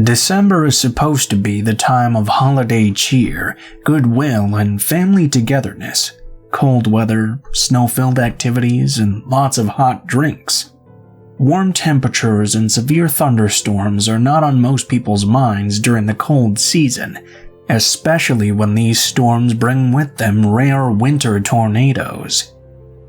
December is supposed to be the time of holiday cheer, goodwill, and family togetherness. Cold weather, snow-filled activities, and lots of hot drinks. Warm temperatures and severe thunderstorms are not on most people's minds during the cold season, especially when these storms bring with them rare winter tornadoes.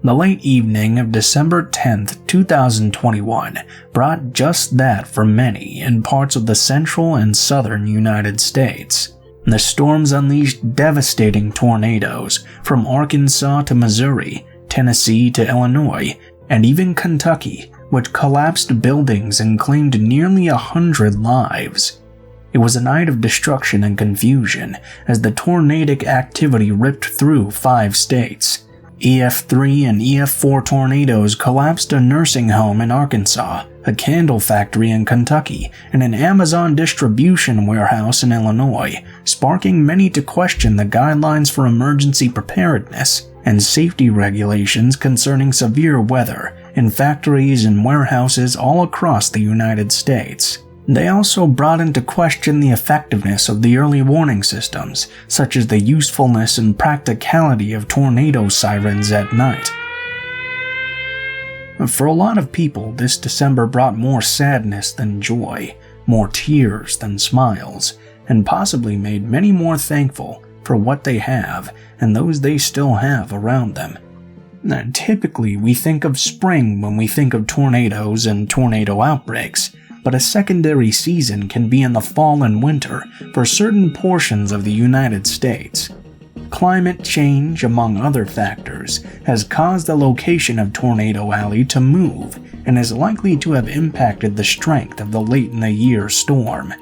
The late evening of December 10th, 2021 brought just that for many in parts of the central and southern United States. The storms unleashed devastating tornadoes from Arkansas to Missouri, Tennessee to Illinois, and even Kentucky, which collapsed buildings and claimed nearly 100 lives. It was a night of destruction and confusion as the tornadic activity ripped through 5 states. EF3 and EF4 tornadoes collapsed a nursing home in Arkansas, a candle factory in Kentucky, and an Amazon distribution warehouse in Illinois, sparking many to question the guidelines for emergency preparedness and safety regulations concerning severe weather in factories and warehouses all across the United States. They also brought into question the effectiveness of the early warning systems, such as the usefulness and practicality of tornado sirens at night. For a lot of people, this December brought more sadness than joy, more tears than smiles, and possibly made many more thankful for what they have and those they still have around them. Typically, we think of spring when we think of tornadoes and tornado outbreaks, but a secondary season can be in the fall and winter for certain portions of the United States. Climate change, among other factors, has caused the location of Tornado Alley to move and is likely to have impacted the strength of the late-in-the-year storm.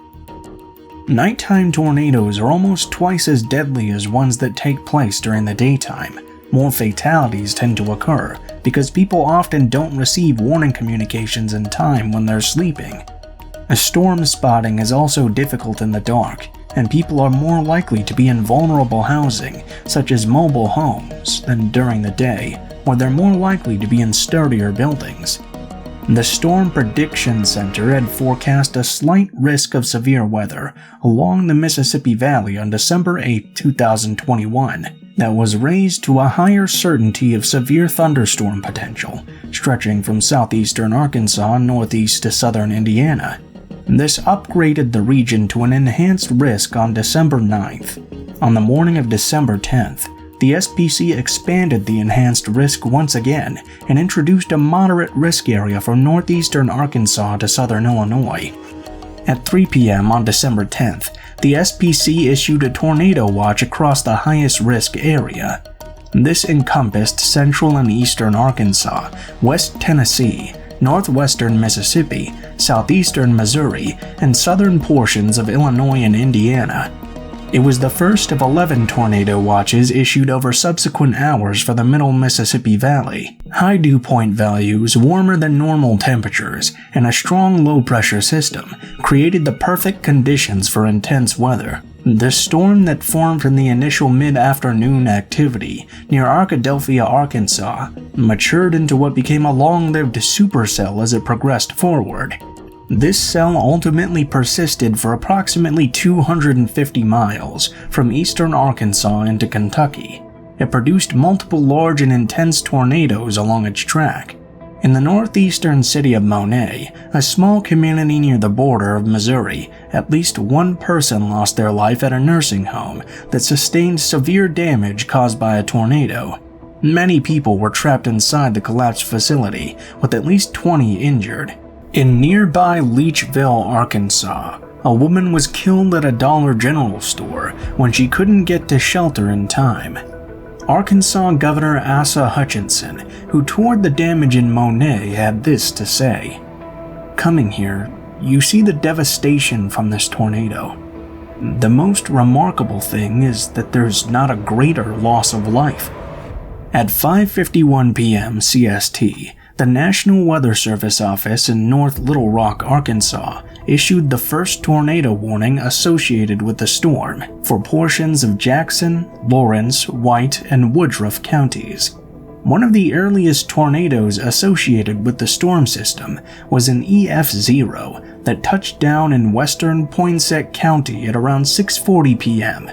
Nighttime tornadoes are almost twice as deadly as ones that take place during the daytime. More fatalities tend to occur because people often don't receive warning communications in time when they're sleeping. Storm spotting is also difficult in the dark, and people are more likely to be in vulnerable housing, such as mobile homes, than during the day, where they're more likely to be in sturdier buildings. The Storm Prediction Center had forecast a slight risk of severe weather along the Mississippi Valley on December 8, 2021, that was raised to a higher certainty of severe thunderstorm potential, stretching from southeastern Arkansas northeast to southern Indiana. This upgraded the region to an enhanced risk on December 9th. On the morning of December 10th, the SPC expanded the enhanced risk once again and introduced a moderate risk area from northeastern Arkansas to southern Illinois. At 3 p.m. on December 10th, the SPC issued a tornado watch across the highest risk area. This encompassed central and eastern Arkansas, West Tennessee, northwestern Mississippi, southeastern Missouri, and southern portions of Illinois and Indiana. It was the first of 11 tornado watches issued over subsequent hours for the middle Mississippi Valley. High dew point values, warmer than normal temperatures, and a strong low-pressure system created the perfect conditions for intense weather. The storm that formed from the initial mid-afternoon activity near Arkadelphia, Arkansas, matured into what became a long-lived supercell as it progressed forward. This cell ultimately persisted for approximately 250 miles from eastern Arkansas into Kentucky. It produced multiple large and intense tornadoes along its track. In the northeastern city of Monet, a small community near the border of Missouri, at least one person lost their life at a nursing home that sustained severe damage caused by a tornado. Many people were trapped inside the collapsed facility, with at least 20 injured. In nearby Leachville, Arkansas, a woman was killed at a Dollar General store when she couldn't get to shelter in time. Arkansas Governor Asa Hutchinson, who toured the damage in Monet, had this to say: "Coming here, you see the devastation from this tornado. The most remarkable thing is that there's not a greater loss of life." At 5:51 p.m. CST, the National Weather Service office in North Little Rock, Arkansas, issued the first tornado warning associated with the storm for portions of Jackson, Lawrence, White, and Woodruff counties. One of the earliest tornadoes associated with the storm system was an EF0 that touched down in western Poinsett County at around 6:40 p.m.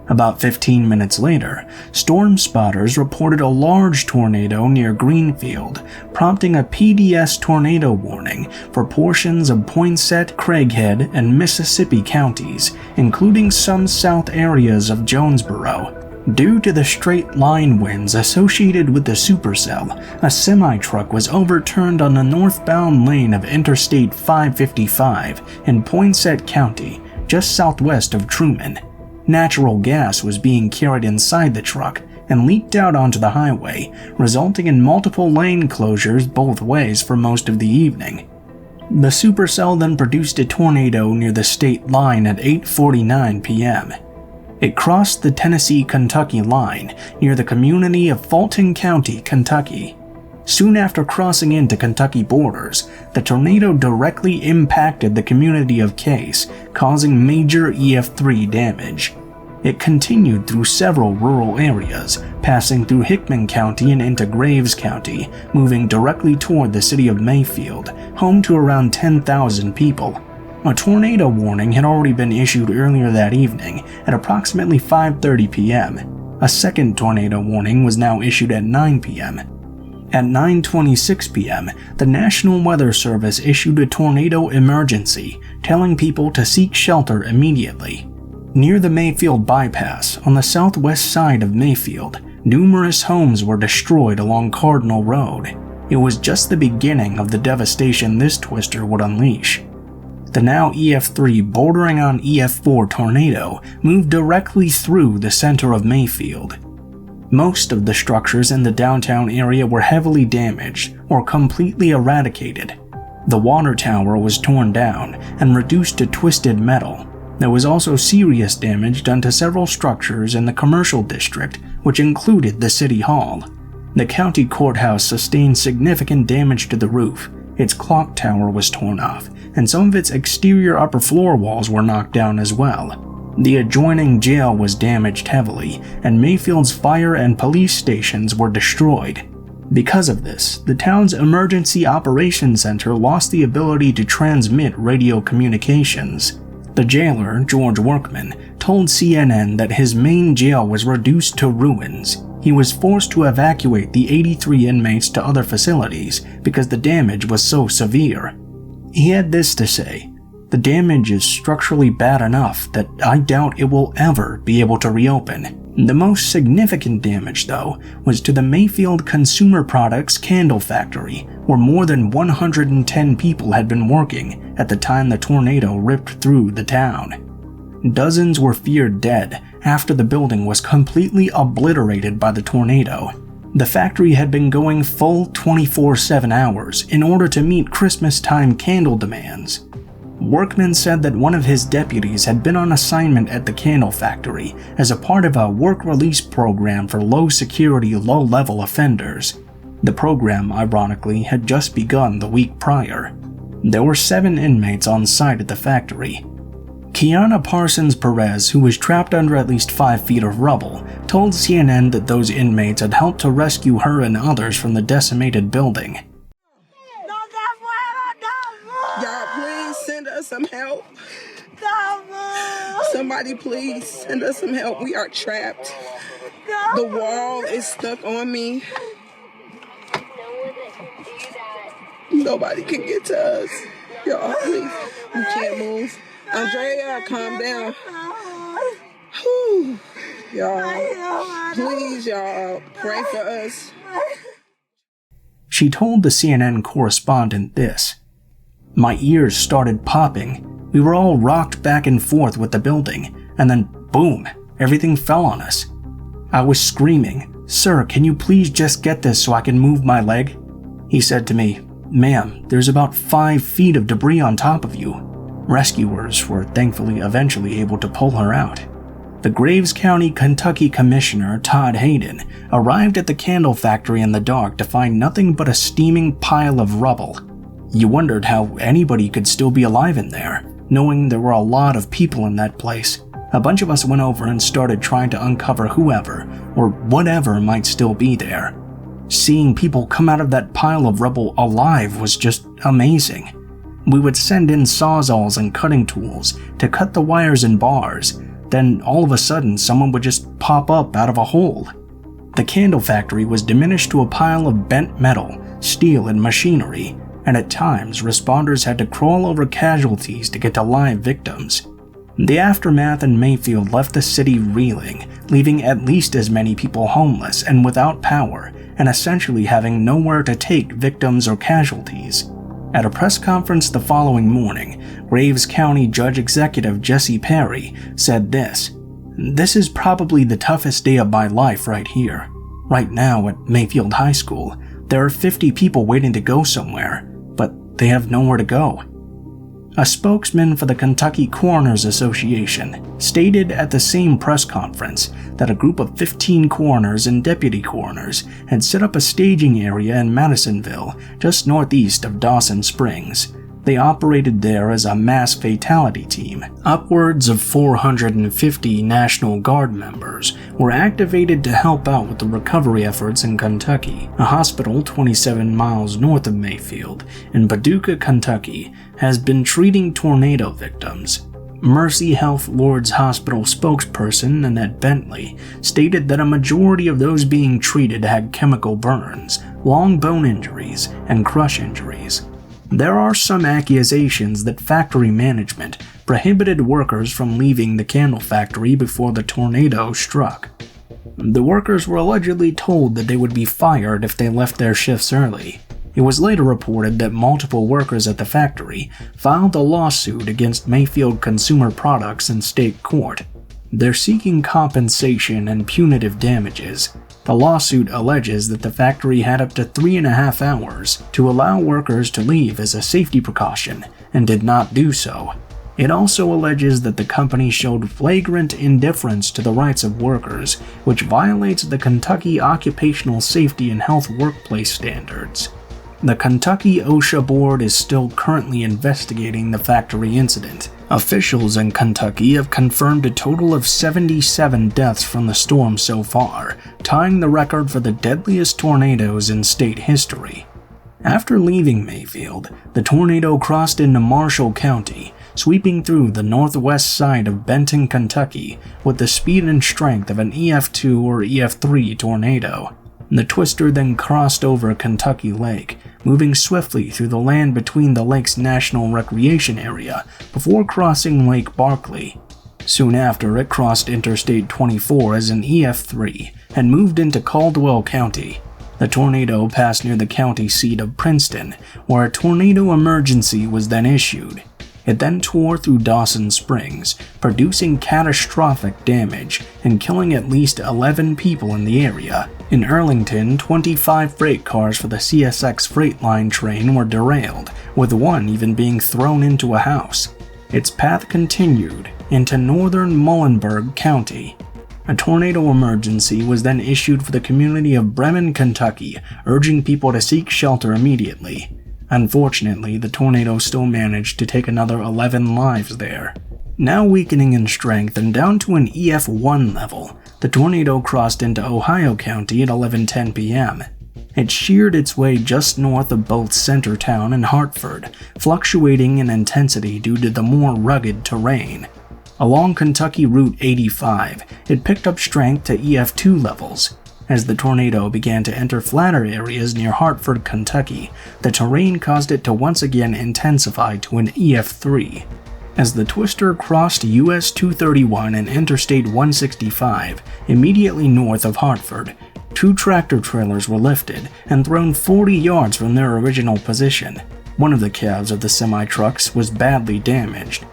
About 15 minutes later, storm spotters reported a large tornado near Greenfield, prompting a PDS tornado warning for portions of Poinsett, Craighead, and Mississippi counties, including some south areas of Jonesboro. Due to the straight-line winds associated with the supercell, a semi-truck was overturned on the northbound lane of Interstate 555 in Poinsett County, just southwest of Truman. Natural gas was being carried inside the truck and leaked out onto the highway, resulting in multiple lane closures both ways for most of the evening. The supercell then produced a tornado near the state line at 8:49 p.m. It crossed the Tennessee-Kentucky line near the community of Fulton County, Kentucky. Soon after crossing into Kentucky borders, the tornado directly impacted the community of Case, causing major EF3 damage. It continued through several rural areas, passing through Hickman County and into Graves County, moving directly toward the city of Mayfield, home to around 10,000 people. A tornado warning had already been issued earlier that evening at approximately 5:30 p.m. A second tornado warning was now issued at 9 p.m. At 9:26 p.m., the National Weather Service issued a tornado emergency, telling people to seek shelter immediately. Near the Mayfield bypass, on the southwest side of Mayfield, numerous homes were destroyed along Cardinal Road. It was just the beginning of the devastation this twister would unleash. The now EF3 bordering on EF4 tornado moved directly through the center of Mayfield. Most of the structures in the downtown area were heavily damaged or completely eradicated. The water tower was torn down and reduced to twisted metal. There was also serious damage done to several structures in the commercial district, which included the city hall. The county courthouse sustained significant damage to the roof. Its clock tower was torn off, and some of its exterior upper floor walls were knocked down as well. The adjoining jail was damaged heavily, and Mayfield's fire and police stations were destroyed. Because of this, the town's Emergency Operations Center lost the ability to transmit radio communications. The jailer, George Workman, told CNN that his main jail was reduced to ruins. He was forced to evacuate the 83 inmates to other facilities because the damage was so severe. He had this to say: "The damage is structurally bad enough that I doubt it will ever be able to reopen." The most significant damage, though, was to the Mayfield Consumer Products candle factory, where more than 110 people had been working at the time the tornado ripped through the town. Dozens were feared dead after the building was completely obliterated by the tornado. The factory had been going full 24/7 hours in order to meet Christmas-time candle demands. Workman said that one of his deputies had been on assignment at the candle factory as a part of a work release program for low-security, low-level offenders. The program, ironically, had just begun the week prior. There were 7 inmates on site at the factory. Kiana Parsons Perez, who was trapped under at least 5 feet of rubble, told CNN that those inmates had helped to rescue her and others from the decimated building. Y'all, please send us some help. Somebody please send us some help. We are trapped. The wall is stuck on me. Nobody can get to us. Y'all, please. We can't move. Andrea, calm down. Whew. Y'all, please, y'all, pray for us. She told the CNN correspondent this: "My ears started popping. We were all rocked back and forth with the building, and then boom, everything fell on us. I was screaming, 'Sir, can you please just get this so I can move my leg?' He said to me, 'Ma'am, there's about 5 feet of debris on top of you.' Rescuers were thankfully eventually able to pull her out." The Graves County, Kentucky Commissioner Todd Hayden arrived at the candle factory in the dark to find nothing but a steaming pile of rubble. You wondered how anybody could still be alive in there, knowing there were a lot of people in that place. A bunch of us went over and started trying to uncover whoever or whatever might still be there. Seeing people come out of that pile of rubble alive was just amazing. We would send in sawzalls and cutting tools to cut the wires and bars, then all of a sudden someone would just pop up out of a hole. The candle factory was diminished to a pile of bent metal, steel, and machinery, and at times responders had to crawl over casualties to get to live victims. The aftermath in Mayfield left the city reeling, leaving at least as many people homeless and without power, and essentially having nowhere to take victims or casualties. At a press conference the following morning, Graves County Judge Executive Jesse Perry said this: "This is probably the toughest day of my life right here. Right now at Mayfield High School, there are 50 people waiting to go somewhere, but they have nowhere to go." A spokesman for the Kentucky Coroners Association stated at the same press conference that a group of 15 coroners and deputy coroners had set up a staging area in Madisonville, just northeast of Dawson Springs. They operated there as a mass fatality team. Upwards of 450 National Guard members were activated to help out with the recovery efforts in Kentucky. A hospital 27 miles north of Mayfield, in Paducah, Kentucky, has been treating tornado victims. Mercy Health Lord's Hospital spokesperson Annette Bentley stated that a majority of those being treated had chemical burns, long bone injuries, and crush injuries. There are some accusations that factory management prohibited workers from leaving the candle factory before the tornado struck. The workers were allegedly told that they would be fired if they left their shifts early. It was later reported that multiple workers at the factory filed a lawsuit against Mayfield Consumer Products in state court. They're seeking compensation and punitive damages. The lawsuit alleges that the factory had up to 3.5 hours to allow workers to leave as a safety precaution and did not do so. It also alleges that the company showed flagrant indifference to the rights of workers, which violates the Kentucky Occupational Safety and Health Workplace Standards. The Kentucky OSHA Board is still currently investigating the factory incident. Officials in Kentucky have confirmed a total of 77 deaths from the storm so far, tying the record for the deadliest tornadoes in state history. After leaving Mayfield, the tornado crossed into Marshall County, sweeping through the northwest side of Benton, Kentucky, with the speed and strength of an EF2 or EF3 tornado. The twister then crossed over Kentucky Lake, moving swiftly through the land between the lake's National Recreation Area before crossing Lake Barkley. Soon after, it crossed Interstate 24 as an EF3 and moved into Caldwell County. The tornado passed near the county seat of Princeton, where a tornado emergency was then issued. It then tore through Dawson Springs, producing catastrophic damage and killing at least 11 people in the area. In Arlington, 25 freight cars for the CSX Freight Line train were derailed, with one even being thrown into a house. Its path continued into northern Muhlenberg County. A tornado emergency was then issued for the community of Bremen, Kentucky, urging people to seek shelter immediately. Unfortunately, the tornado still managed to take another 11 lives there. Now weakening in strength and down to an EF1 level, the tornado crossed into Ohio County at 11:10 p.m. It sheared its way just north of both Centertown and Hartford, fluctuating in intensity due to the more rugged terrain. Along Kentucky Route 85, it picked up strength to EF2 levels. As the tornado began to enter flatter areas near Hartford, Kentucky, the terrain caused it to once again intensify to an EF3. As the twister crossed US 231 and Interstate 165, immediately north of Hartford, 2 tractor trailers were lifted and thrown 40 yards from their original position. One of the cabs of the semi-trucks was badly damaged.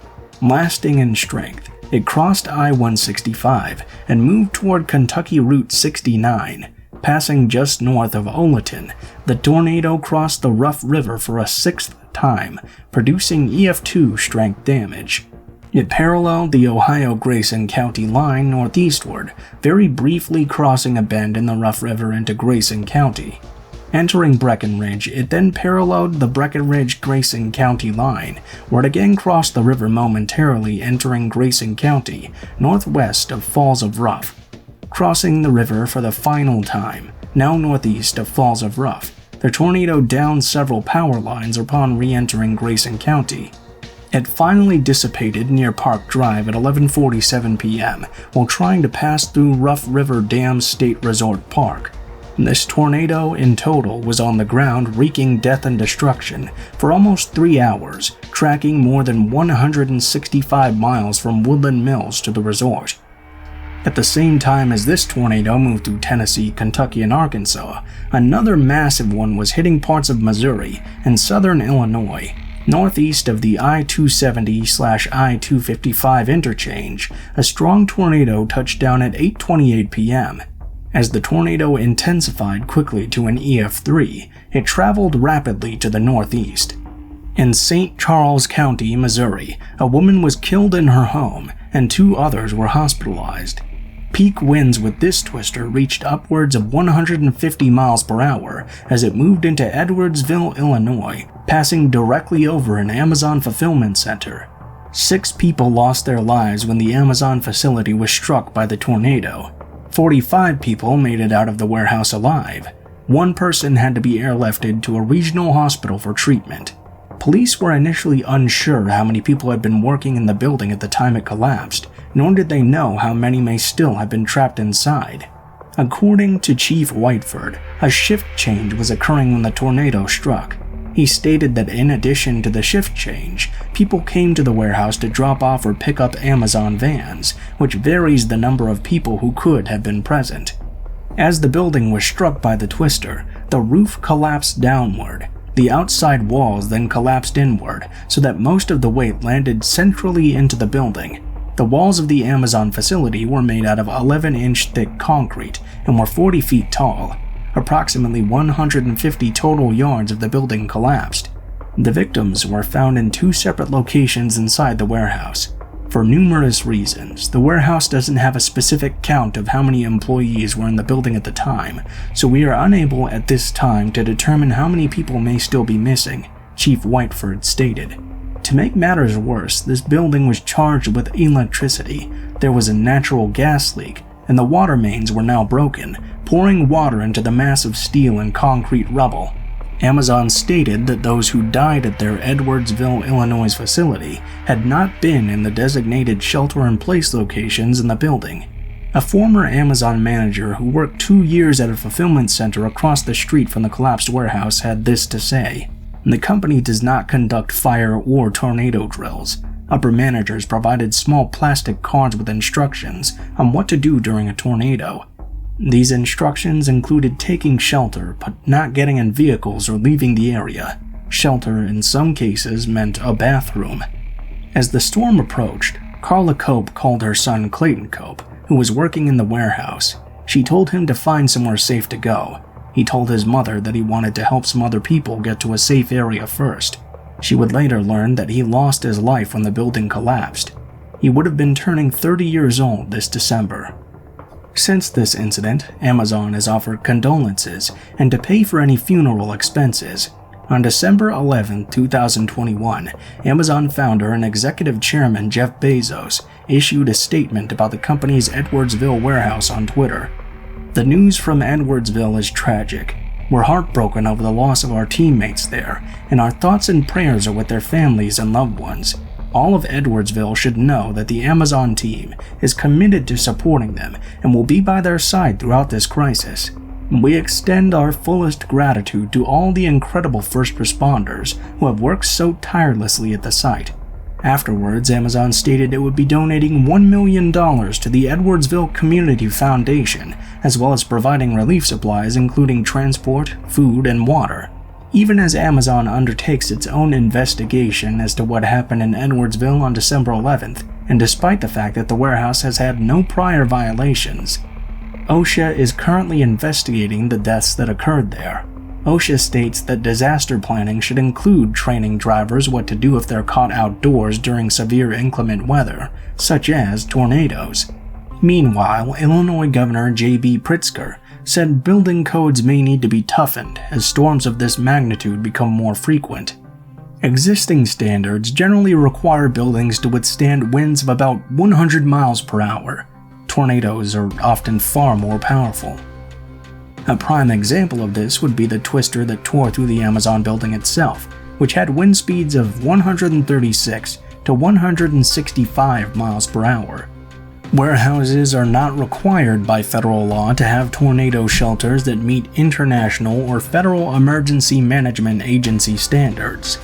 Lasting in strength, it crossed I-165 and moved toward Kentucky Route 69. Passing just north of Oleton, the tornado crossed the Rough River for a 6th time, producing EF2 strength damage. It paralleled the Ohio-Grayson County line northeastward, very briefly crossing a bend in the Rough River into Grayson County. Entering Breckenridge, it then paralleled the Breckenridge-Grayson County line, where it again crossed the river momentarily, entering Grayson County, northwest of Falls of Rough. Crossing the river for the final time, now northeast of Falls of Rough. The tornado downed several power lines upon re-entering Grayson County. It finally dissipated near Park Drive at 11:47 p.m. while trying to pass through Rough River Dam State Resort Park. This tornado in total was on the ground wreaking death and destruction for almost 3 hours, tracking more than 165 miles from Woodland Mills to the resort. At the same time as this tornado moved through Tennessee, Kentucky, and Arkansas, another massive one was hitting parts of Missouri and southern Illinois. Northeast of the I-270/I-255 interchange, a strong tornado touched down at 8:28 p.m. As the tornado intensified quickly to an EF3, it traveled rapidly to the northeast. In St. Charles County, Missouri, a woman was killed in her home and 2 others were hospitalized. Peak winds with this twister reached upwards of 150 miles per hour as it moved into Edwardsville, Illinois, passing directly over an Amazon fulfillment center. 6 people lost their lives when the Amazon facility was struck by the tornado. 45 people made it out of the warehouse alive. 1 person had to be airlifted to a regional hospital for treatment. Police were initially unsure how many people had been working in the building at the time it collapsed, nor did they know how many may still have been trapped inside. According to Chief Whiteford, a shift change was occurring when the tornado struck. He stated that in addition to the shift change, people came to the warehouse to drop off or pick up Amazon vans, which varies the number of people who could have been present. As the building was struck by the twister, the roof collapsed downward. The outside walls then collapsed inward, so that most of the weight landed centrally into the building. The walls of the Amazon facility were made out of 11-inch thick concrete and were 40 feet tall. Approximately 150 total yards of the building collapsed. The victims were found in 2 separate locations inside the warehouse. For numerous reasons, the warehouse doesn't have a specific count of how many employees were in the building at the time, so we are unable at this time to determine how many people may still be missing, Chief Whiteford stated. To make matters worse, this building was charged with electricity. There was a natural gas leak, and the water mains were now broken, pouring water into the massive steel and concrete rubble. Amazon stated that those who died at their Edwardsville, Illinois facility had not been in the designated shelter-in-place locations in the building. A former Amazon manager who worked 2 years at a fulfillment center across the street from the collapsed warehouse had this to say: "The company does not conduct fire or tornado drills. Upper managers provided small plastic cards with instructions on what to do during a tornado. These instructions included taking shelter, but not getting in vehicles or leaving the area. Shelter in some cases meant a bathroom." As the storm approached, Carla Cope called her son Clayton Cope, who was working in the warehouse. She told him to find somewhere safe to go. He told his mother that he wanted to help some other people get to a safe area first. She would later learn that he lost his life when the building collapsed. He would have been turning 30 years old this December. Since this incident, Amazon has offered condolences and to pay for any funeral expenses. On December 11, 2021, Amazon founder and executive chairman Jeff Bezos issued a statement about the company's Edwardsville warehouse on Twitter. "The news from Edwardsville is tragic. We're heartbroken over the loss of our teammates there, and our thoughts and prayers are with their families and loved ones. All of Edwardsville should know that the Amazon team is committed to supporting them and will be by their side throughout this crisis. We extend our fullest gratitude to all the incredible first responders who have worked so tirelessly at the site." Afterwards, Amazon stated it would be donating $1 million to the Edwardsville Community Foundation, as well as providing relief supplies including transport, food, and water. Even as Amazon undertakes its own investigation as to what happened in Edwardsville on December 11th, and despite the fact that the warehouse has had no prior violations, OSHA is currently investigating the deaths that occurred there. OSHA states that disaster planning should include training drivers what to do if they're caught outdoors during severe inclement weather, such as tornadoes. Meanwhile, Illinois Governor J.B. Pritzker said building codes may need to be toughened as storms of this magnitude become more frequent. Existing standards generally require buildings to withstand winds of about 100 miles per hour. Tornadoes are often far more powerful. A prime example of this would be the twister that tore through the Amazon building itself, which had wind speeds of 136 to 165 miles per hour. Warehouses are not required by federal law to have tornado shelters that meet international or federal emergency management agency standards.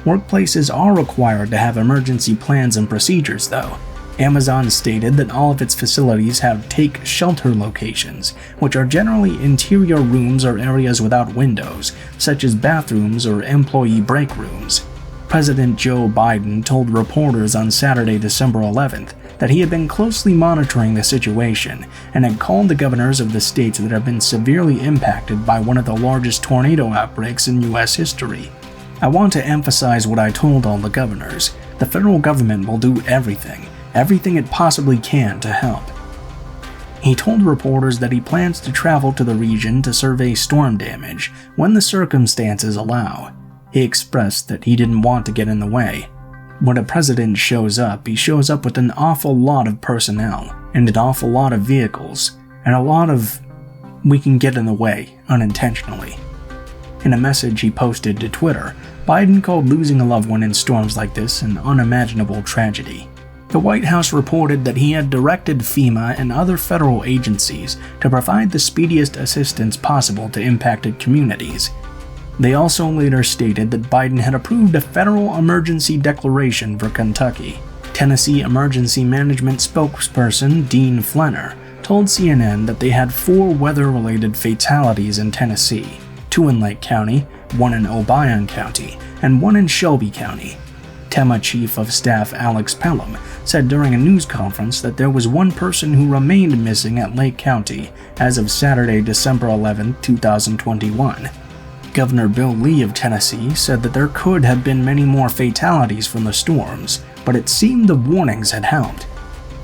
Workplaces are required to have emergency plans and procedures, though. Amazon stated that all of its facilities have take shelter locations, which are generally interior rooms or areas without windows, such as bathrooms or employee break rooms. President Joe Biden told reporters on Saturday, December 11th, that he had been closely monitoring the situation and had called the governors of the states that have been severely impacted by one of the largest tornado outbreaks in U.S. history. "I want to emphasize what I told all the governors. The federal government will do everything it possibly can to help." He told reporters that he plans to travel to the region to survey storm damage when the circumstances allow. He expressed that he didn't want to get in the way. When a president shows up, he shows up with an awful lot of personnel, and an awful lot of vehicles, and a lot of "we can get in the way" unintentionally. In a message he posted to Twitter, Biden called losing a loved one in storms like this an unimaginable tragedy. The White House reported that he had directed FEMA and other federal agencies to provide the speediest assistance possible to impacted communities. They also later stated that Biden had approved a federal emergency declaration for Kentucky. Tennessee Emergency Management spokesperson Dean Flenner told CNN that they had 4 weather-related fatalities in Tennessee, 2 in Lake County, 1 in Obion County, and 1 in Shelby County. TEMA Chief of Staff Alex Pelham said during a news conference that there was 1 person who remained missing at Lake County as of Saturday, December 11, 2021. Governor Bill Lee of Tennessee said that there could have been many more fatalities from the storms, but it seemed the warnings had helped.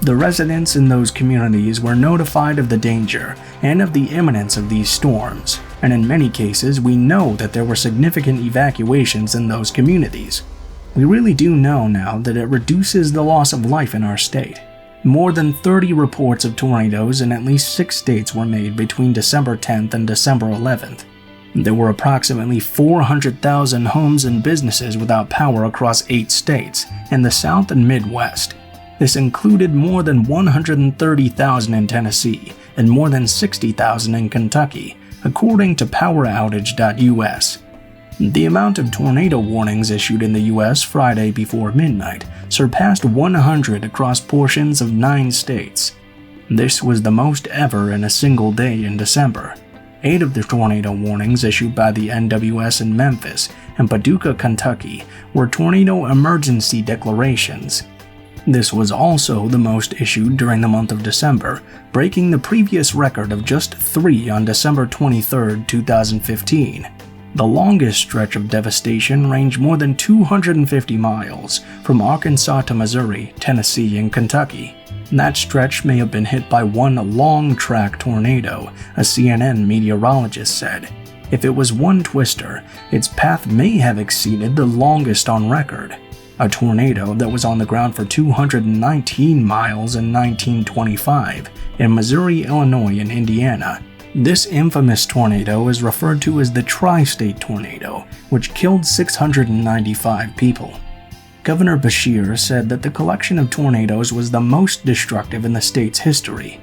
The residents in those communities were notified of the danger and of the imminence of these storms, and in many cases we know that there were significant evacuations in those communities. We really do know now that it reduces the loss of life in our state. More than 30 reports of tornadoes in at least 6 states were made between December 10th and December 11th. There were approximately 400,000 homes and businesses without power across 8 states in the South and Midwest. This included more than 130,000 in Tennessee and more than 60,000 in Kentucky, according to PowerOutage.us. The amount of tornado warnings issued in the U.S. Friday before midnight surpassed 100 across portions of 9 states. This was the most ever in a single day in December. 8 of the tornado warnings issued by the NWS in Memphis and Paducah, Kentucky, were tornado emergency declarations. This was also the most issued during the month of December, breaking the previous record of just 3 on December 23, 2015. The longest stretch of devastation ranged more than 250 miles, from Arkansas to Missouri, Tennessee, and Kentucky. That stretch may have been hit by 1 long-track tornado, a CNN meteorologist said. If it was 1 twister, its path may have exceeded the longest on record. A tornado that was on the ground for 219 miles in 1925 in Missouri, Illinois, and Indiana. This infamous tornado is referred to as the Tri-State Tornado, which killed 695 people. Governor Beshear said that the collection of tornadoes was the most destructive in the state's history.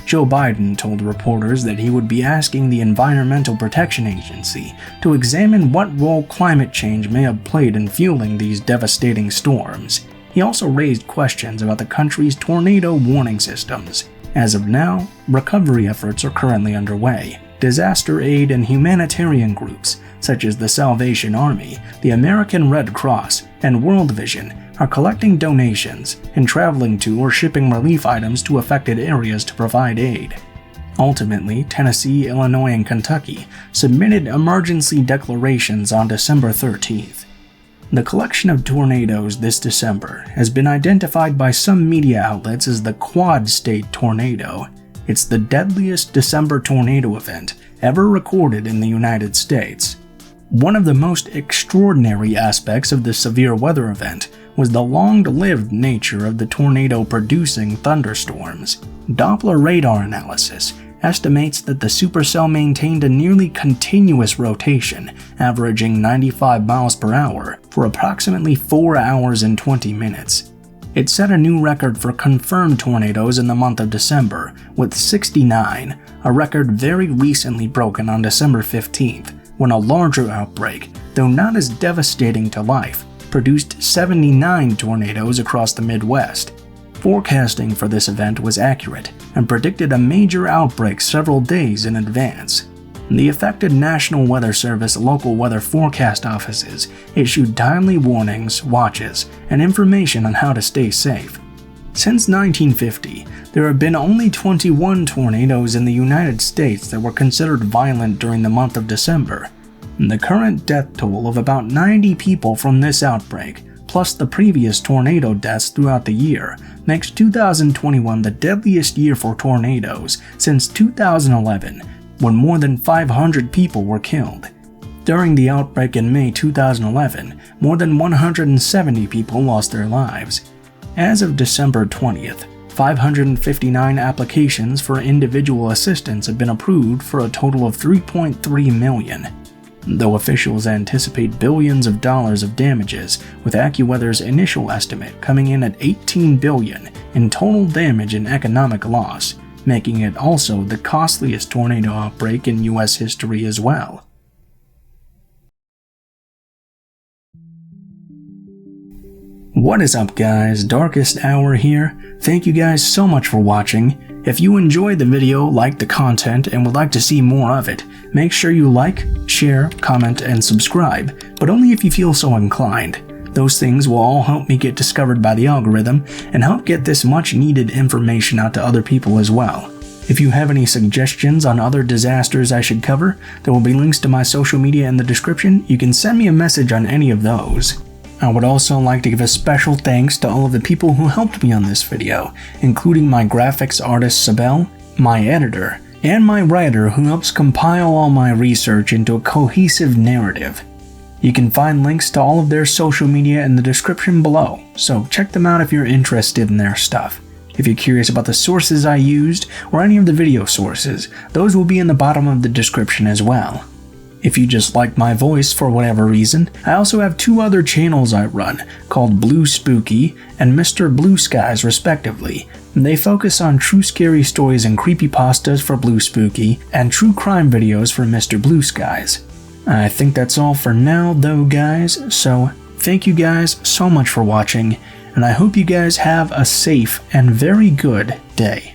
Joe Biden told reporters that he would be asking the Environmental Protection Agency to examine what role climate change may have played in fueling these devastating storms. He also raised questions about the country's tornado warning systems. As of now, recovery efforts are currently underway. Disaster aid and humanitarian groups, such as the Salvation Army, the American Red Cross, and World Vision, are collecting donations and traveling to or shipping relief items to affected areas to provide aid. Ultimately, Tennessee, Illinois, and Kentucky submitted emergency declarations on December 13th. The collection of tornadoes this December has been identified by some media outlets as the Quad State Tornado. It's the deadliest December tornado event ever recorded in the United States. One of the most extraordinary aspects of this severe weather event was the long-lived nature of the tornado-producing thunderstorms. Doppler radar analysis estimates that the supercell maintained a nearly continuous rotation, averaging 95 miles per hour for approximately 4 hours and 20 minutes. It set a new record for confirmed tornadoes in the month of December, with 69, a record very recently broken on December 15th, when a larger outbreak, though not as devastating to life, produced 79 tornadoes across the Midwest. Forecasting for this event was accurate and predicted a major outbreak several days in advance. The affected National Weather Service local weather forecast offices issued timely warnings, watches, and information on how to stay safe. Since 1950, there have been only 21 tornadoes in the United States that were considered violent during the month of December. The current death toll of about 90 people from this outbreak, plus the previous tornado deaths throughout the year, makes 2021 the deadliest year for tornadoes since 2011, when more than 500 people were killed. During the outbreak in May 2011, more than 170 people lost their lives. As of December 20th, 559 applications for individual assistance have been approved for a total of 3.3 million. Though officials anticipate billions of dollars of damages, with AccuWeather's initial estimate coming in at $18 billion in total damage and economic loss, making it also the costliest tornado outbreak in U.S. history as well. What is up guys, Darkest Hour here. Thank you guys so much for watching. If you enjoyed the video, liked the content, and would like to see more of it, make sure you like, share, comment, and subscribe, but only if you feel so inclined. Those things will all help me get discovered by the algorithm and help get this much needed information out to other people as well. If you have any suggestions on other disasters I should cover, there will be links to my social media in the description. You can send me a message on any of those. I would also like to give a special thanks to all of the people who helped me on this video, including my graphics artist Sabelle, my editor, and my writer who helps compile all my research into a cohesive narrative. You can find links to all of their social media in the description below, so check them out if you're interested in their stuff. If you're curious about the sources I used, or any of the video sources, those will be in the bottom of the description as well. If you just like my voice for whatever reason, I also have 2 other channels I run, called Blue Spooky and Mr. Blue Skies respectively. They focus on true scary stories and creepypastas for Blue Spooky, and true crime videos for Mr. Blue Skies. I think that's all for now though guys, so thank you guys so much for watching, and I hope you guys have a safe and very good day.